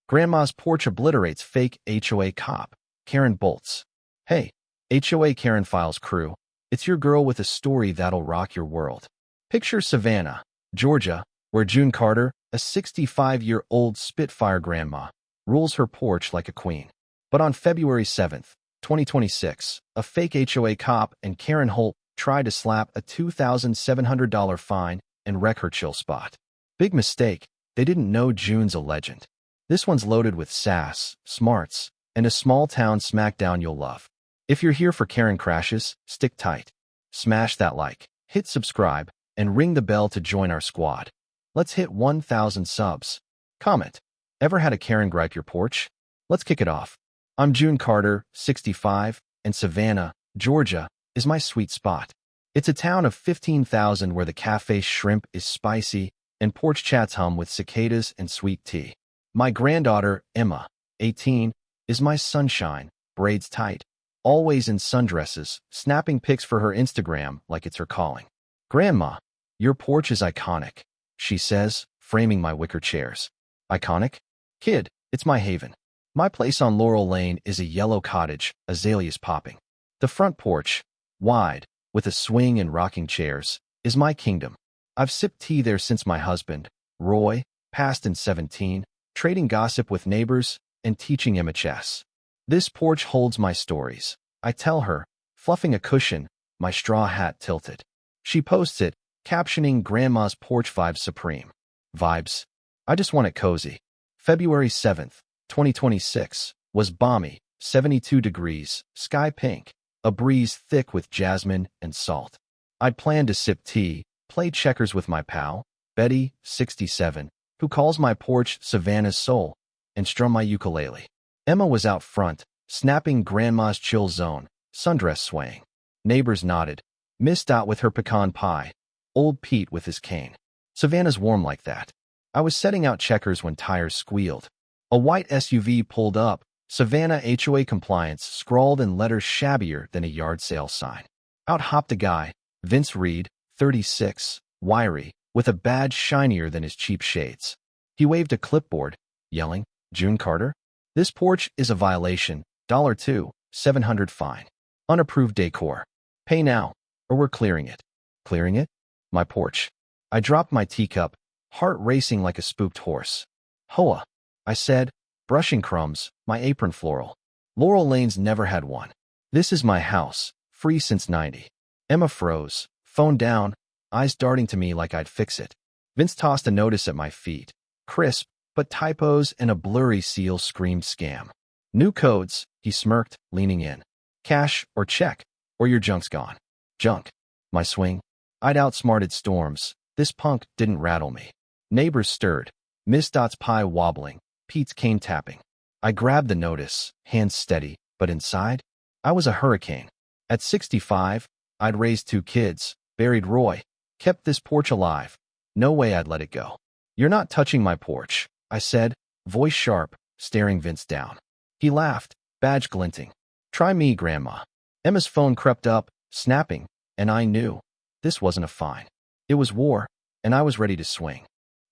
Grandma's porch obliterates fake HOA cop. Karen bolts. Hey, HOA Karen Files crew. It's your girl with a story that'll rock your world. Picture Savannah, Georgia, where June Carter, a 65-year-old Spitfire grandma, rules her porch like a queen. But on February 7th, 2026, a fake HOA cop and Karen Holt tried to slap a $2,700 fine and wreck her chill spot. Big mistake. They didn't know June's a legend. This one's loaded with sass, smarts, and a small-town smackdown you'll love. If you're here for Karen crashes, stick tight. Smash that like, hit subscribe, and ring the bell to join our squad. Let's hit 1,000 subs. Comment. Ever had a Karen gripe your porch? Let's kick it off. I'm June Carter, 65, and Savannah, Georgia, is my sweet spot. It's a town of 15,000 where the cafe shrimp is spicy and porch chats hum with cicadas and sweet tea. My granddaughter, Emma, 18, is my sunshine, braids tight, always in sundresses, snapping pics for her Instagram like it's her calling. Grandma, your porch is iconic, she says, framing my wicker chairs. Iconic? Kid, it's my haven. My place on Laurel Lane is a yellow cottage, azaleas popping. The front porch, wide, with a swing and rocking chairs, is my kingdom. I've sipped tea there since my husband, Roy, passed in 17, trading gossip with neighbors and teaching Emma chess. This porch holds my stories, I tell her, fluffing a cushion, my straw hat tilted. She posts it, captioning Grandma's porch vibes supreme. Vibes. I just want it cozy. February 7th, 2026, was balmy, 72 degrees, sky pink, a breeze thick with jasmine and salt. I'd planned to sip tea, play checkers with my pal, Betty, 67, who calls my porch Savannah's soul, and strum my ukulele. Emma was out front, snapping Grandma's chill zone, sundress swaying. Neighbors nodded. Miss Dot with her pecan pie, old Pete with his cane. Savannah's warm like that. I was setting out checkers when tires squealed. A white SUV pulled up, Savannah HOA compliance scrawled in letters shabbier than a yard sale sign. Out hopped a guy, Vince Reed, 36, wiry, with a badge shinier than his cheap shades. He waved a clipboard, yelling, June Carter? This porch is a violation, $2,700 fine. Unapproved decor. Pay now, or we're clearing it. Clearing it? My porch. I dropped my teacup, heart racing like a spooked horse. HOA, I said, brushing crumbs, my apron floral. Laurel Lane's never had one. This is my house, free since 90. Emma froze, phone down, eyes darting to me like I'd fix it. Vince tossed a notice at my feet. Crisp, but typos and a blurry seal screamed scam. New codes, he smirked, leaning in. Cash or check, or your junk's gone. Junk. My swing. I'd outsmarted storms. This punk didn't rattle me. Neighbors stirred. Miss Dot's pie wobbling. Pete's cane tapping. I grabbed the notice, hands steady, but inside, I was a hurricane. At 65, I'd raised 2 kids, buried Roy, kept this porch alive. No way I'd let it go. You're not touching my porch, I said, voice sharp, staring Vince down. He laughed, badge glinting. Try me, Grandma. Emma's phone crept up, snapping, and I knew. This wasn't a fine. It was war, and I was ready to swing.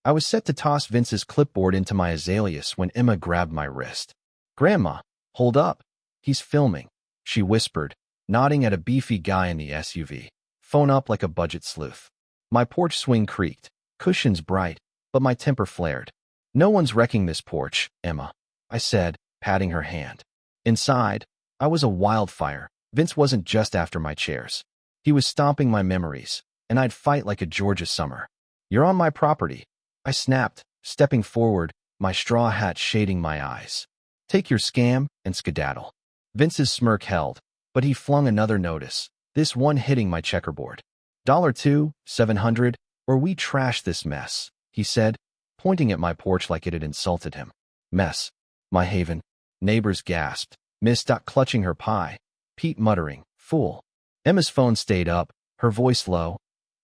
I was set to toss Vince's clipboard into my azaleas when Emma grabbed my wrist. Grandma, hold up. He's filming, she whispered, nodding at a beefy guy in the SUV. Phone up like a budget sleuth. My porch swing creaked, cushions bright, but my temper flared. No one's wrecking this porch, Emma, I said, patting her hand. Inside, I was a wildfire. Vince wasn't just after my chairs. He was stomping my memories, and I'd fight like a Georgia summer. You're on my property, I snapped, stepping forward, my straw hat shading my eyes. Take your scam and skedaddle. Vince's smirk held, but he flung another notice, this one hitting my checkerboard. $2,700, or we trash this mess, he said, pointing at my porch like it had insulted him. Mess. My haven. Neighbors gasped, Miss Dot clutching her pie, Pete muttering, fool. Emma's phone stayed up, her voice low.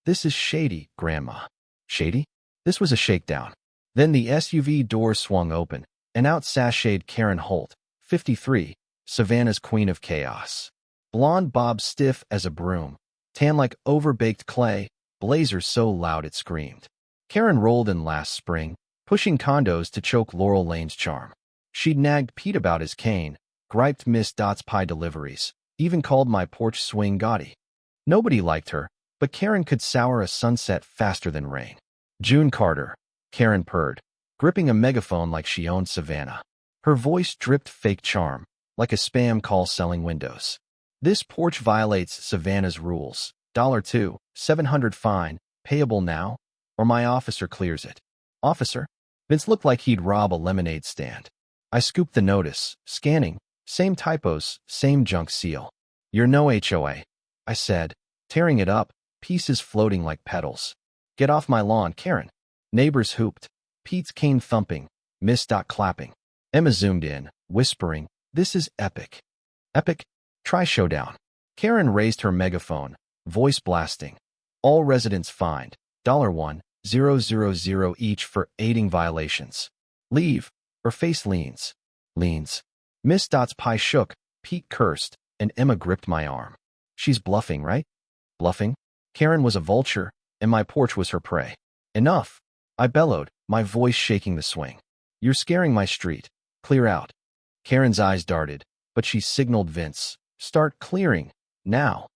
This is shady, Grandma. Shady? This was a shakedown. Then the SUV door swung open, and out sashayed Karen Holt, 53, Savannah's queen of chaos. Blonde bob stiff as a broom, tan like overbaked clay, blazer so loud it screamed. Karen rolled in last spring, pushing condos to choke Laurel Lane's charm. She'd nagged Pete about his cane, griped Miss Dot's pie deliveries, even called my porch swing gaudy. Nobody liked her, but Karen could sour a sunset faster than rain. June Carter, Karen purred, gripping a megaphone like she owned Savannah. Her voice dripped fake charm, like a spam call selling windows. This porch violates Savannah's rules. $2, $700 fine, payable now, or my officer clears it. Officer? Vince looked like he'd rob a lemonade stand. I scooped the notice, scanning, same typos, same junk seal. You're no HOA, I said, tearing it up, pieces floating like petals. Get off my lawn, Karen. Neighbors hooped, Pete's cane thumping, Miss Dot clapping. Emma zoomed in, whispering, this is epic. Epic? Try showdown. Karen raised her megaphone, voice blasting. All residents fined, $1,000 each for aiding violations. Leave, or face liens. Liens. Miss Dot's pie shook, Pete cursed, and Emma gripped my arm. She's bluffing, right? Bluffing? Karen was a vulture, and my porch was her prey. Enough, I bellowed, my voice shaking the swing. You're scaring my street. Clear out. Karen's eyes darted, but she signaled Vince. Start clearing, now.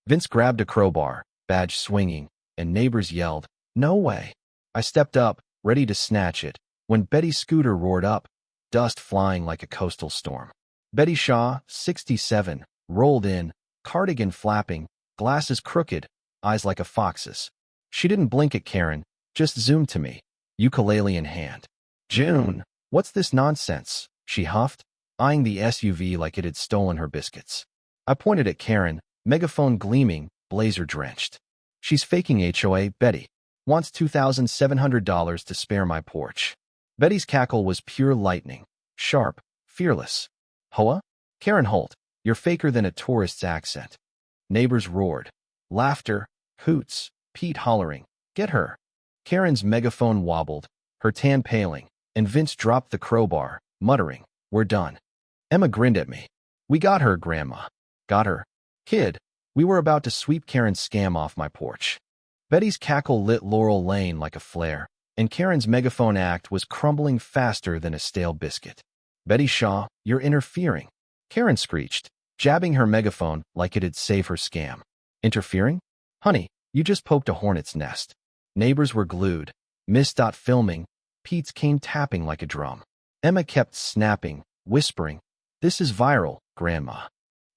Vince grabbed a crowbar, badge swinging, and neighbors yelled, no way. I stepped up, ready to snatch it, when Betty's scooter roared up, dust flying like a coastal storm. Betty Shaw, 67, rolled in, cardigan flapping, glasses crooked, eyes like a fox's. She didn't blink at Karen, just zoomed to me, ukulele in hand. June, what's this nonsense? She huffed, eyeing the SUV like it had stolen her biscuits. I pointed at Karen, megaphone gleaming, blazer drenched. She's faking HOA, Betty. Wants $2,700 to spare my porch. Betty's cackle was pure lightning, sharp, fearless. HOA? Karen Holt, you're faker than a tourist's accent. Neighbors roared. Laughter, hoots, Pete hollering, get her. Karen's megaphone wobbled, her tan paling, and Vince dropped the crowbar, muttering, we're done. Emma grinned at me. We got her, Grandma. Got her. Kid, we were about to sweep Karen's scam off my porch. Betty's cackle lit Laurel Lane like a flare, and Karen's megaphone act was crumbling faster than a stale biscuit. Betty Shaw, you're interfering. Karen screeched, jabbing her megaphone like it'd save her scam. Interfering? Honey, you just poked a hornet's nest. Neighbors were glued, Miss Dot filming, Pete's cane tapping like a drum. Emma kept snapping, whispering, this is viral, Grandma.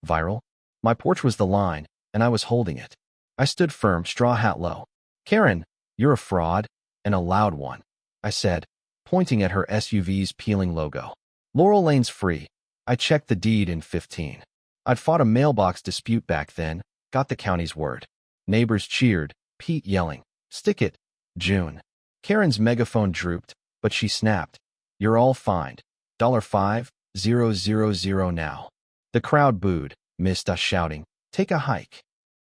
Viral? My porch was the line, and I was holding it. I stood firm, straw hat low. Karen, you're a fraud, and a loud one, I said, pointing at her SUV's peeling logo. Laurel Lane's free. I checked the deed in 15. I'd fought a mailbox dispute back then, got the county's word. Neighbors cheered, Pete yelling, stick it, June. Karen's megaphone drooped, but she snapped. You're all fined. $5,000 now. The crowd booed, Miss Dot shouting, take a hike.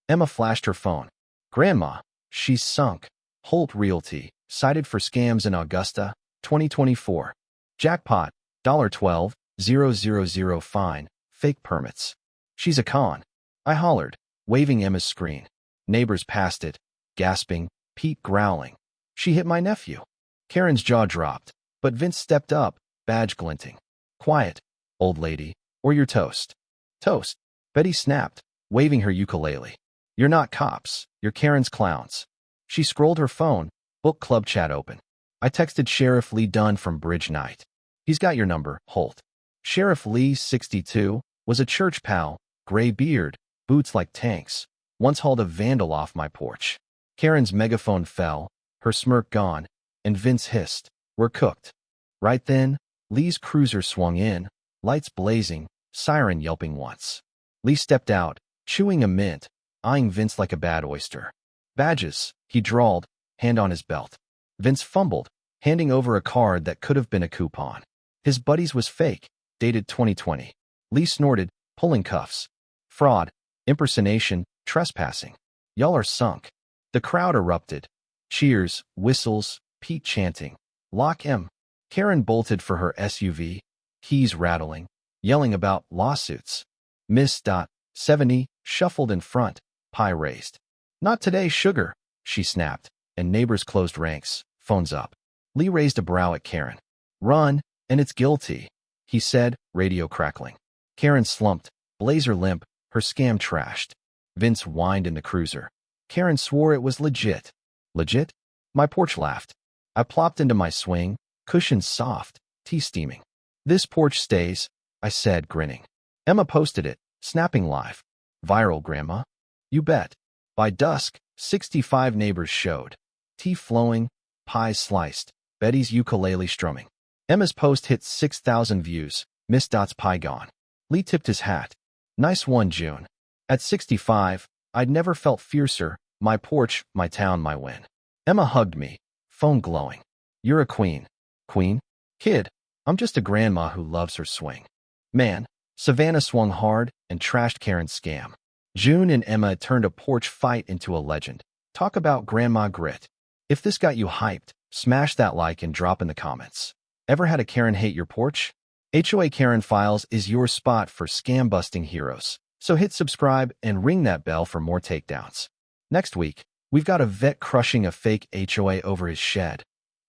Emma flashed her phone. Grandma, she's sunk. Holt Realty, cited for scams in Augusta, 2024. Jackpot, $12,000 fine, fake permits. She's a con. I hollered, waving Emma's screen. Neighbors passed it, gasping, Pete growling. She hit my nephew. Karen's jaw dropped, but Vince stepped up, badge glinting. Quiet, old lady, or your toast. Toast. Betty snapped, waving her ukulele. You're not cops, you're Karen's clowns. She scrolled her phone, book club chat open. I texted Sheriff Lee Dunn from Bridge Night. He's got your number, Holt. Sheriff Lee, 62, was a church pal, gray beard, boots like tanks, once hauled a vandal off my porch. Karen's megaphone fell, her smirk gone, and Vince hissed, we're cooked. Right then, Lee's cruiser swung in, lights blazing, siren yelping once. Lee stepped out, chewing a mint, eyeing Vince like a bad oyster. Badges, he drawled, hand on his belt. Vince fumbled, handing over a card that could have been a coupon. His buddy's was fake, dated 2020. Lee snorted, pulling cuffs. Fraud, impersonation, trespassing. Y'all are sunk. The crowd erupted. Cheers, whistles, Pete chanting. Lock him. Karen bolted for her SUV, keys rattling, yelling about lawsuits. Miss Dot, 70, shuffled in front, pie raised. Not today, sugar, she snapped, and neighbors closed ranks, phones up. Lee raised a brow at Karen. Run, and it's guilty. he said, radio crackling. Karen slumped, blazer limp, her scam trashed. Vince whined in the cruiser. Karen swore it was legit. Legit? My porch laughed. I plopped into my swing, cushions soft, tea steaming. This porch stays, I said, grinning. Emma posted it, snapping live. Viral, Grandma. You bet. By dusk, 65 neighbors showed. Tea flowing, pies sliced, Betty's ukulele strumming. Emma's post hit 6,000 views. Miss Dot's pie gone. Lee tipped his hat. Nice one, June. At 65, I'd never felt fiercer. My porch, my town, my win. Emma hugged me, phone glowing. You're a queen. Queen? Kid, I'm just a grandma who loves her swing. Man, Savannah swung hard and trashed Karen's scam. June and Emma turned a porch fight into a legend. Talk about grandma grit. If this got you hyped, smash that like and drop in the comments. Ever had a Karen hate your porch? HOA Karen Files is your spot for scam-busting heroes. So hit subscribe and ring that bell for more takedowns. Next week, we've got a vet crushing a fake HOA over his shed.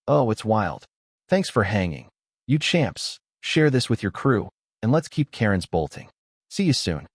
Oh, it's wild. Thanks for hanging. You champs, share this with your crew, and let's keep Karen's bolting. See you soon.